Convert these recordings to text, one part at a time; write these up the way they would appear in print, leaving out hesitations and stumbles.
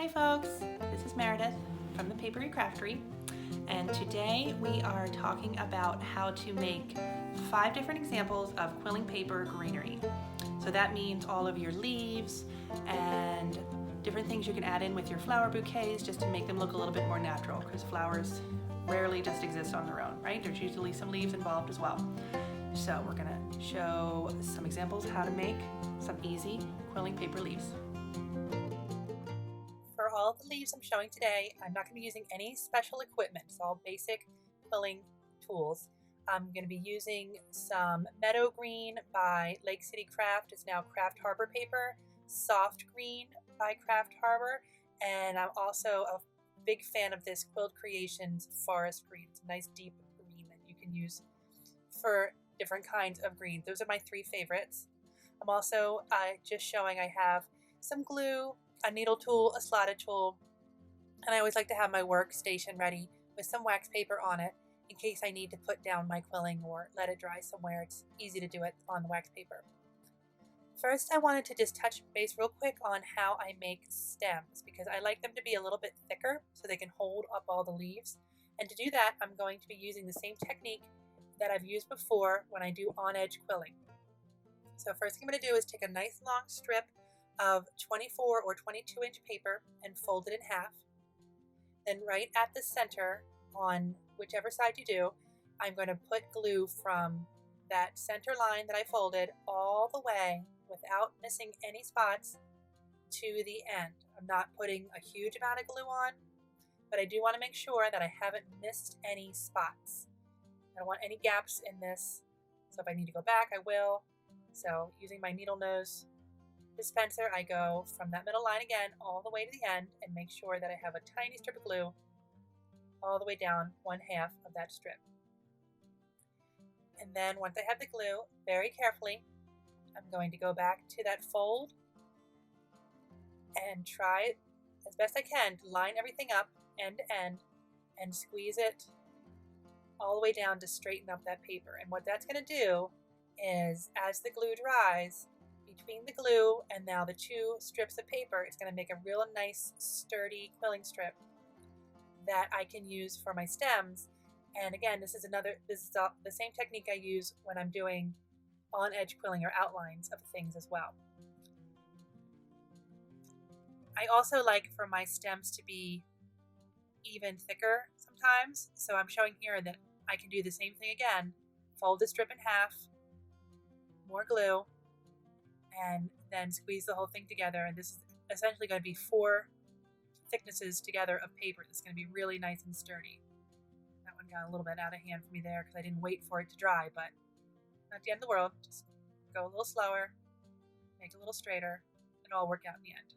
Hi folks, this is Meredith from the Papery Craftery, and today we are talking about how to make 5 different examples of quilling paper greenery. So that means all of your leaves and different things you can add in with your flower bouquets just to make them look a little bit more natural, because flowers rarely just exist on their own, right? There's usually some leaves involved as well. So we're gonna show some examples how to make some easy quilling paper leaves. For all the leaves I'm showing today, I'm not going to be using any special equipment. It's all basic quilling tools. I'm going to be using some Meadow Green by Lake City Craft. It's now Craft Harbor paper, Soft Green by Craft Harbor, and I'm also a big fan of this Quilled Creations Forest Green. It's a nice deep green that you can use for different kinds of greens. Those are my 3 favorites. I'm also just showing I have some glue, a needle tool, a slotted tool, and I always like to have my workstation ready with some wax paper on it in case I need to put down my quilling or let it dry somewhere. It's easy to do it on the wax paper. First, I wanted to just touch base real quick on how I make stems, because I like them to be a little bit thicker so they can hold up all the leaves. And to do that, I'm going to be using the same technique that I've used before when I do on-edge quilling. So first thing I'm going to do is take a nice long strip of 24 or 22 inch paper and fold it in half. Then right at the center, on whichever side you do, I'm going to put glue from that center line that I folded all the way without missing any spots to the end. I'm not putting a huge amount of glue on, but I do want to make sure that I haven't missed any spots. I don't want any gaps in this, so if I need to go back, I will. So using my needle nose dispenser, I go from that middle line again all the way to the end and make sure that I have a tiny strip of glue all the way down 1/2 of that strip. And then once I have the glue, very carefully, I'm going to go back to that fold and try as best I can to line everything up end to end and squeeze it all the way down to straighten up that paper. And what that's going to do is, as the glue dries, between the glue and now the 2 strips of paper, it's going to make a real nice sturdy quilling strip that I can use for my stems. And again, this is the same technique I use when I'm doing on-edge quilling or outlines of things as well. I also like for my stems to be even thicker sometimes, so I'm showing here that I can do the same thing again. Fold the strip in half, more glue, and then squeeze the whole thing together. And this is essentially going to be 4 thicknesses together of paper. It's going to be really nice and sturdy. That one got a little bit out of hand for me there because I didn't wait for it to dry, but not the end of the world. Just go a little slower, make it a little straighter. It'll all work out in the end.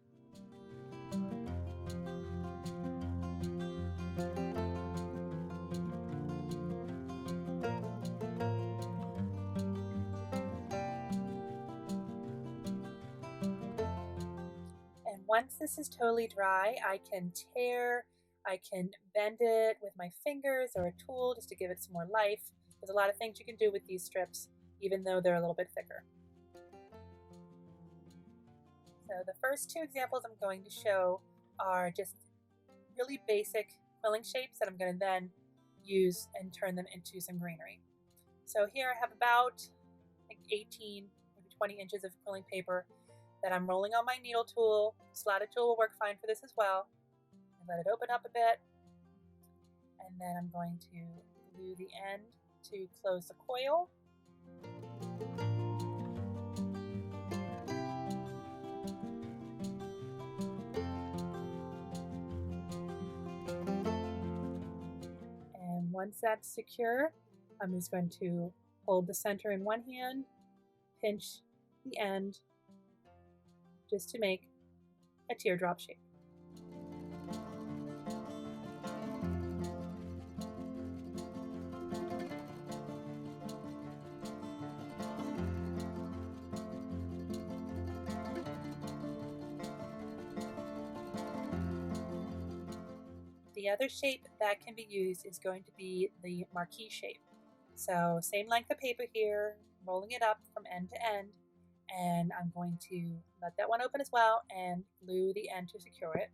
Once this is totally dry, I can bend it with my fingers or a tool just to give it some more life. There's a lot of things you can do with these strips, even though they're a little bit thicker. So the first 2 examples I'm going to show are just really basic quilling shapes that I'm going to then use and turn them into some greenery. So here I have about 18, maybe 20 inches of quilling paper that I'm rolling on my needle tool. Slotted tool will work fine for this as well. And let it open up a bit. And then I'm going to glue the end to close the coil. And once that's secure, I'm just going to hold the center in one hand, pinch the end, just to make a teardrop shape. The other shape that can be used is going to be the marquee shape. So same length of paper here, rolling it up from end to end, and I'm going to let that one open as well and glue the end to secure it.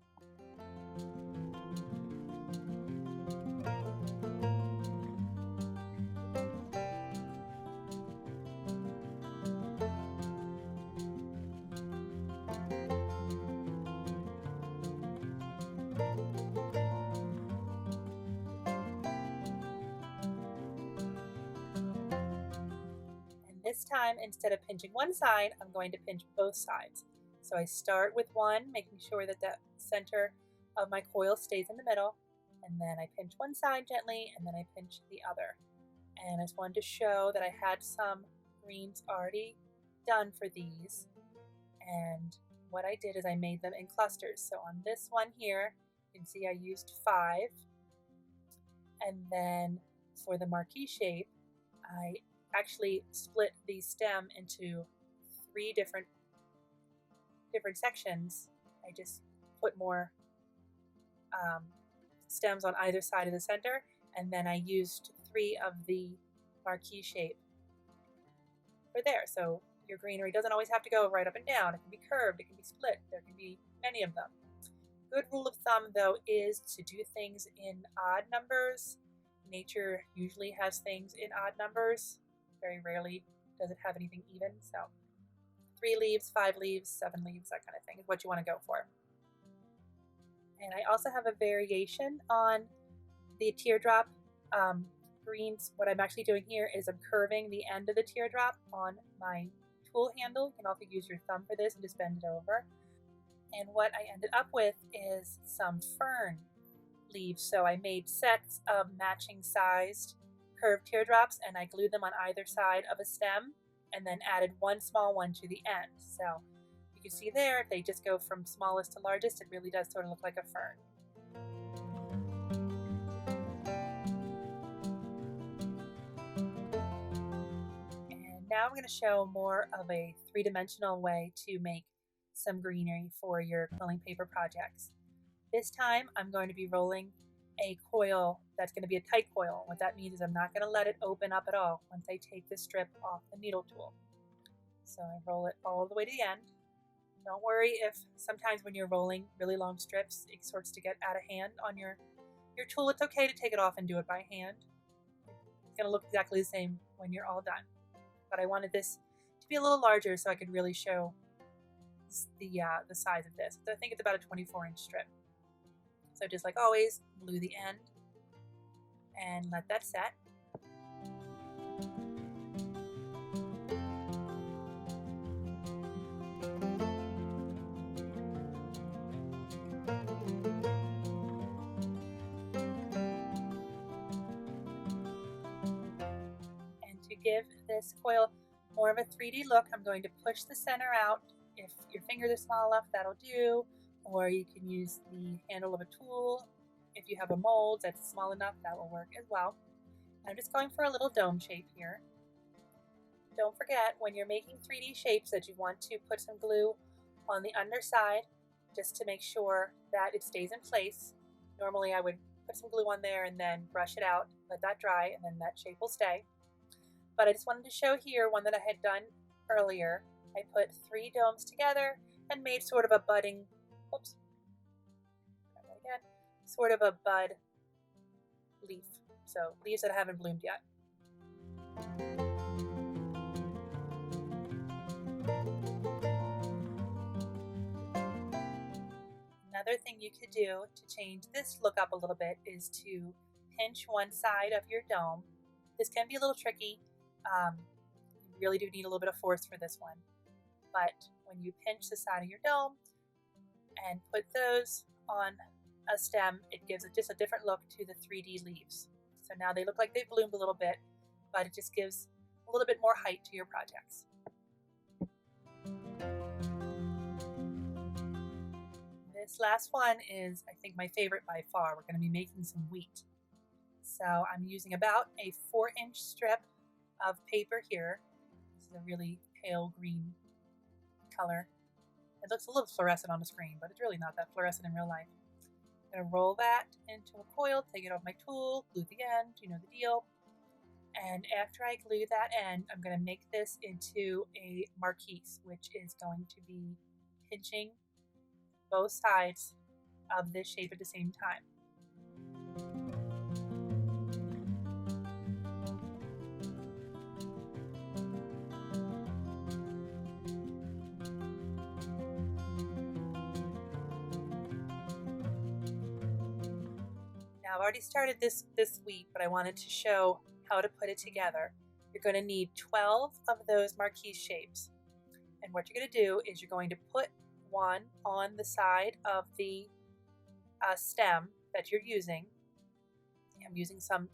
this time, instead of pinching one side, I'm going to pinch both sides. So I start with one, making sure that the center of my coil stays in the middle, and then I pinch one side gently, and then I pinch the other. And I just wanted to show that I had some greens already done for these, and what I did is I made them in clusters. So on this one here, you can see I used 5, and then for the marquee shape, I actually split the stem into 3 different sections. I just put more stems on either side of the center, and then I used 3 of the marquee shape for there. So your greenery doesn't always have to go right up and down. It can be curved, it can be split, there can be many of them. Good rule of thumb though is to do things in odd numbers. Nature usually has things in odd numbers. Very rarely does it have anything even. So 3 leaves, 5 leaves, 7 leaves, that kind of thing is what you want to go for. And I also have a variation on the teardrop greens. What I'm actually doing here is I'm curving the end of the teardrop on my tool handle. You can also use your thumb for this and just bend it over. And what I ended up with is some fern leaves. So I made sets of matching sized curved teardrops, and I glued them on either side of a stem, and then added one small one to the end. So you can see there, if they just go from smallest to largest, it really does sort of look like a fern. And now I'm going to show more of a 3-dimensional way to make some greenery for your quilling paper projects. This time I'm going to be rolling a coil that's going to be a tight coil. What that means is I'm not going to let it open up at all once I take the strip off the needle tool. So I roll it all the way to the end. Don't worry if sometimes when you're rolling really long strips it starts to get out of hand on your tool. It's okay to take it off and do it by hand. It's going to look exactly the same when you're all done. But I wanted this to be a little larger so I could really show the size of this. So I think it's about a 24-inch strip. So just like always, glue the end and let that set. And to give this coil more of a 3D look, I'm going to push the center out. If your fingers are small enough, that'll do. Or you can use the handle of a tool. If you have a mold that's small enough, that will work as well. I'm just going for a little dome shape here. Don't forget, when you're making 3D shapes, that you want to put some glue on the underside just to make sure that it stays in place. Normally I would put some glue on there and then brush it out, let that dry, and then that shape will stay. But I just wanted to show here one that I had done earlier. I put 3 domes together and made sort of a budding, oops, try that again, sort of a bud leaf. So leaves that haven't bloomed yet. Another thing you could do to change this look up a little bit is to pinch one side of your dome. This can be a little tricky. You really do need a little bit of force for this one. But when you pinch the side of your dome and put those on a stem, it gives it just a different look to the 3D leaves. So now they look like they've bloomed a little bit, but it just gives a little bit more height to your projects. This last one is, I think, my favorite by far. We're going to be making some wheat. So I'm using about a 4-inch strip of paper here. This is a really pale green color. It looks a little fluorescent on the screen, but it's really not that fluorescent in real life. I'm going to roll that into a coil, take it off my tool, glue the end, you know the deal. And after I glue that end, I'm going to make this into a marquise, which is going to be pinching both sides of this shape at the same time. Now I've already started this wheat, but I wanted to show how to put it together. you're going to need 12 of those marquise shapes. And what you're going to do is you're going to put one on the side of the stem that you're using. I'm using some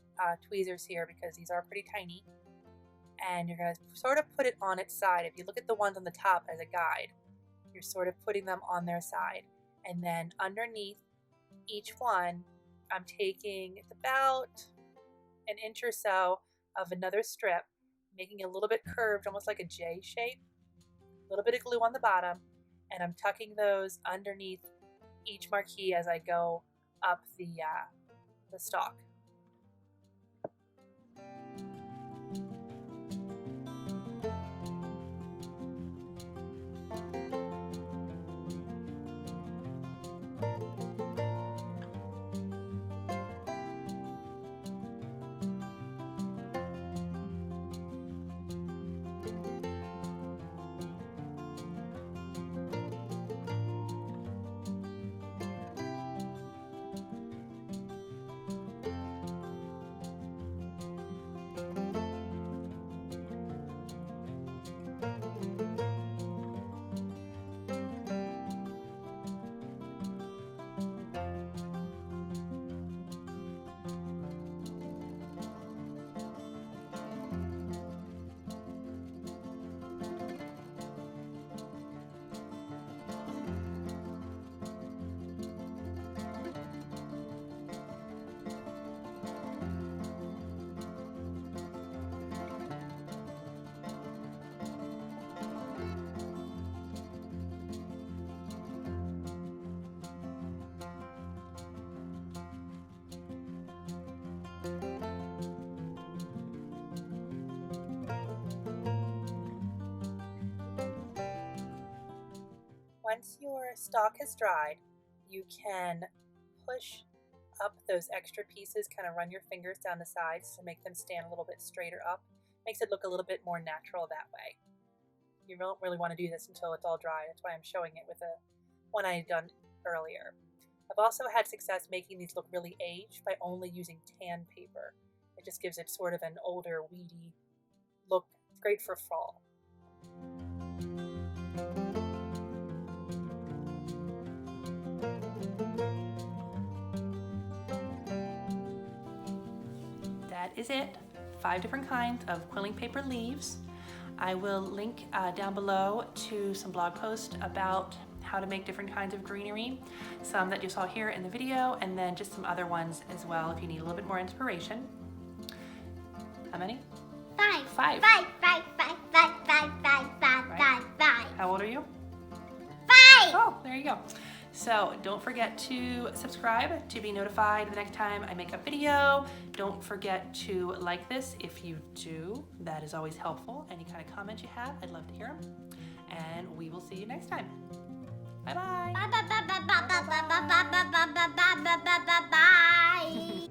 tweezers here because these are pretty tiny. And you're going to sort of put it on its side. If you look at the ones on the top as a guide, you're sort of putting them on their side. And then underneath each one, I'm taking about an inch or so of another strip, making it a little bit curved, almost like a J shape. A little bit of glue on the bottom, and I'm tucking those underneath each marquee as I go up the stalk. Once your stalk has dried, you can push up those extra pieces, kind of run your fingers down the sides to make them stand a little bit straighter up. Makes it look a little bit more natural that way. You don't really want to do this until it's all dry. That's why I'm showing it with the one I had done earlier. I've also had success making these look really aged by only using tan paper. It just gives it sort of an older, weedy look. It's great for fall. That is it. 5 different kinds of quilling paper leaves. I will link down below to some blog posts about how to make different kinds of greenery, some that you saw here in the video, and then just some other ones as well if you need a little bit more inspiration. How many? 5. 5. 5. 5. 5. 5. 5. 5. 5. 5. 5. How old are you? 5. Oh, there you go. So don't forget to subscribe to be notified the next time I make a video. Don't forget to like this if you do. That is always helpful. Any kind of comments you have, I'd love to hear them. And we will see you next time. Bye-bye. Bye.